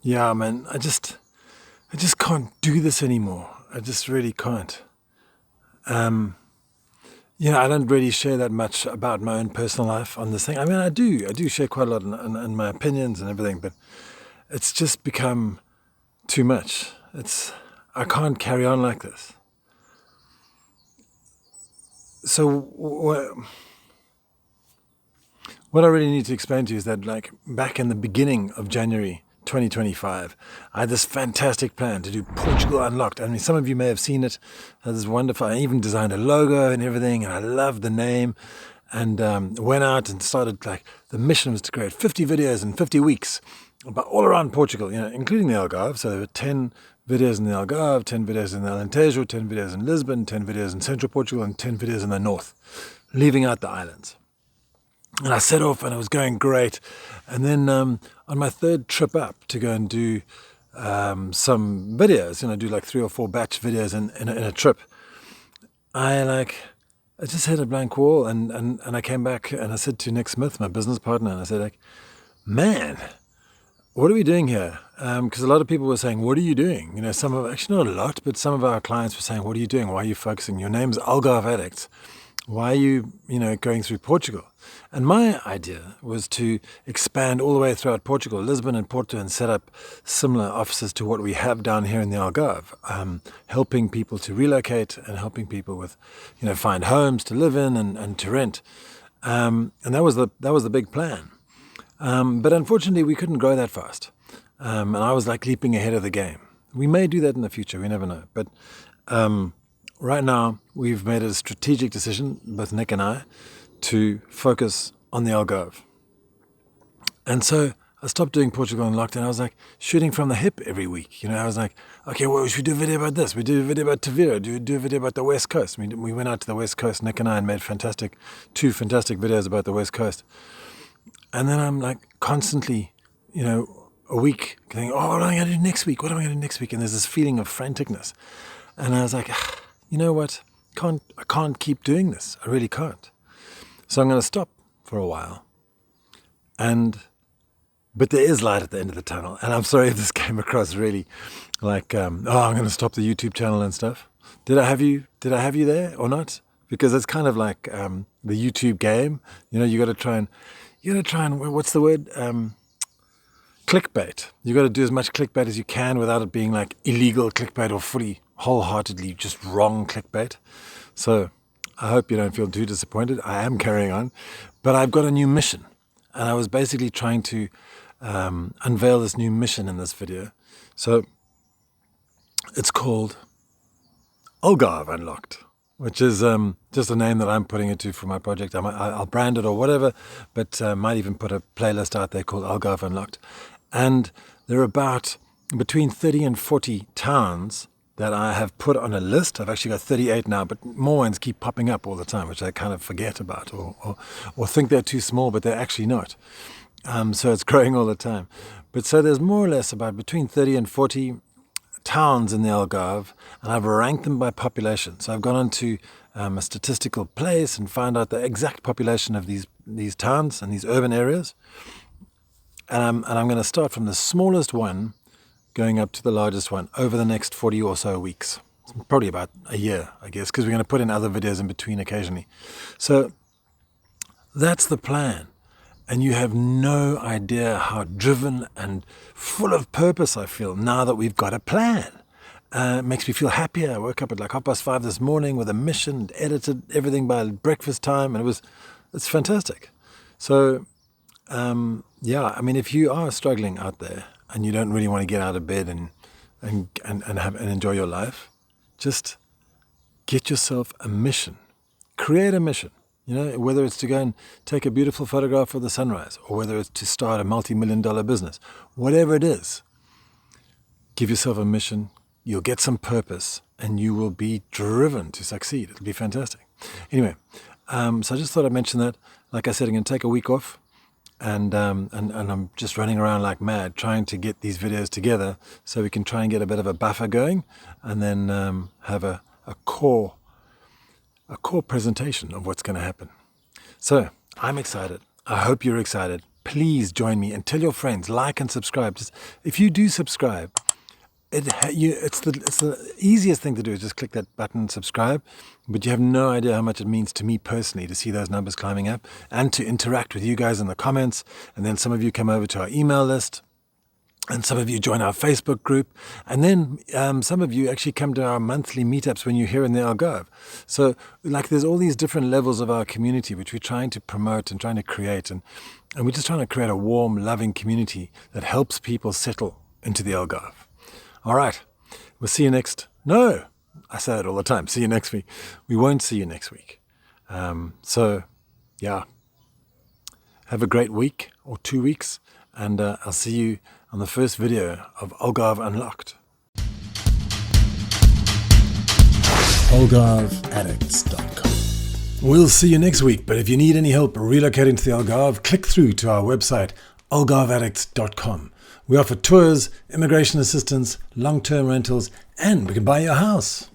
Yeah, man, I just can't do this anymore. I just really can't. Um, I don't really share that much about my own personal life on this thing. I mean, I do share quite a lot in my opinions and everything, but it's just become too much. I can't carry on like this. So what I really need to explain to you is that, like, back in the beginning of January 2025, I had this fantastic plan to do Portugal Unlocked. I mean, some of you may have seen it. This wonderful. I even designed a logo and everything, and I loved the name. And went out and started, like, the mission was to create 50 videos in 50 weeks, about all around Portugal, including the Algarve. So there were 10 videos in the Algarve, 10 videos in the Alentejo, 10 videos in Lisbon, 10 videos in central Portugal, and 10 videos in the north, leaving out the islands. And I set off and it was going great. And then on my third trip up to go and do some videos, do like 3 or 4 batch videos in a trip, I just hit a blank wall, and I came back and I said to Nick Smith, my business partner, and I said, like, man, what are we doing here? Because a lot of people were saying, what are you doing? Actually not a lot, but some of our clients were saying, what are you doing? Why are you focusing? Your name's Algarve Addict. Why are you, going through Portugal? And my idea was to expand all the way throughout Portugal, Lisbon and Porto, and set up similar offices to what we have down here in the Algarve, helping people to relocate and helping people with, find homes to live in and to rent. And that was the big plan. But unfortunately, we couldn't grow that fast. And I was like leaping ahead of the game. We may do that in the future. We never know. But right now, we've made a strategic decision, both Nick and I, to focus on the Algarve. And so I stopped doing Portugal Unlocked, and I was like shooting from the hip every week. I was like, okay, well, we should do a video about this. We do a video about Tavira. Do a video about the West Coast. We went out to the West Coast, Nick and I, and made two fantastic videos about the West Coast. And then I'm like constantly, a week going, oh, what am I going to do next week? What am I going to do next week? And there's this feeling of franticness. And I was like, you know what? I can't keep doing this. I really can't. So I'm going to stop for a while. But there is light at the end of the tunnel. And I'm sorry if this came across really like, I'm going to stop the YouTube channel and stuff. Did I have you there or not? Because it's kind of like the YouTube game. You got to try and what's the word? Clickbait. You got to do as much clickbait as you can without it being like illegal clickbait or fully wholeheartedly just wrong clickbait. So I hope you don't feel too disappointed. I am carrying on, but I've got a new mission, and I was basically trying to unveil this new mission in this video. So it's called Algarve Unlocked, which is just a name that I'm putting it to for my project. I'll brand it or whatever, but might even put a playlist out there called Algarve Unlocked. And there are about between 30 and 40 towns that I have put on a list. I've actually got 38 now, but more ones keep popping up all the time, which I kind of forget about or think they're too small, but they're actually not. So it's growing all the time. But so there's more or less about between 30 and 40 towns in the Algarve, and I've ranked them by population. So I've gone onto a statistical place and found out the exact population of these towns and these urban areas. And I'm going to start from the smallest one going up to the largest one over the next 40 or so weeks. Probably about a year, I guess, because we're going to put in other videos in between occasionally. So that's the plan. And you have no idea how driven and full of purpose I feel now that we've got a plan. It makes me feel happier. I woke up at like 5:30 this morning with a mission, edited everything by breakfast time, and it's fantastic. So, if you are struggling out there and you don't really want to get out of bed and enjoy your life, just get yourself a mission. Create a mission. Whether it's to go and take a beautiful photograph of the sunrise, or whether it's to start a multi-million-dollar business, whatever it is, give yourself a mission. You'll get some purpose, and you will be driven to succeed. It'll be fantastic. Anyway, so I just thought I'd mention that. Like I said, I'm going to take a week off, and I'm just running around like mad trying to get these videos together so we can try and get a bit of a buffer going, and then have a core presentation of what's going to happen. So I'm excited. I hope you're excited. please join me and tell your friends, like and subscribe. Just, if you do subscribe, it's the easiest thing to do is just click that button, subscribe. But you have no idea how much it means to me personally to see those numbers climbing up and to interact with you guys in the comments. And then some of you come over to our email list. And some of you join our Facebook group. And then some of you actually come to our monthly meetups when you're here in the Algarve. So there's all these different levels of our community, which we're trying to promote and trying to create. And we're just trying to create a warm, loving community that helps people settle into the Algarve. All right. We'll see you next. No, I say that all the time. See you next week. We won't see you next week. Yeah. Have a great week or 2 weeks. And I'll see you on the first video of Algarve Unlocked. AlgarveAddicts.com. We'll see you next week, but if you need any help relocating to the Algarve, click through to our website, AlgarveAddicts.com. We offer tours, immigration assistance, long-term rentals, and we can buy you a house.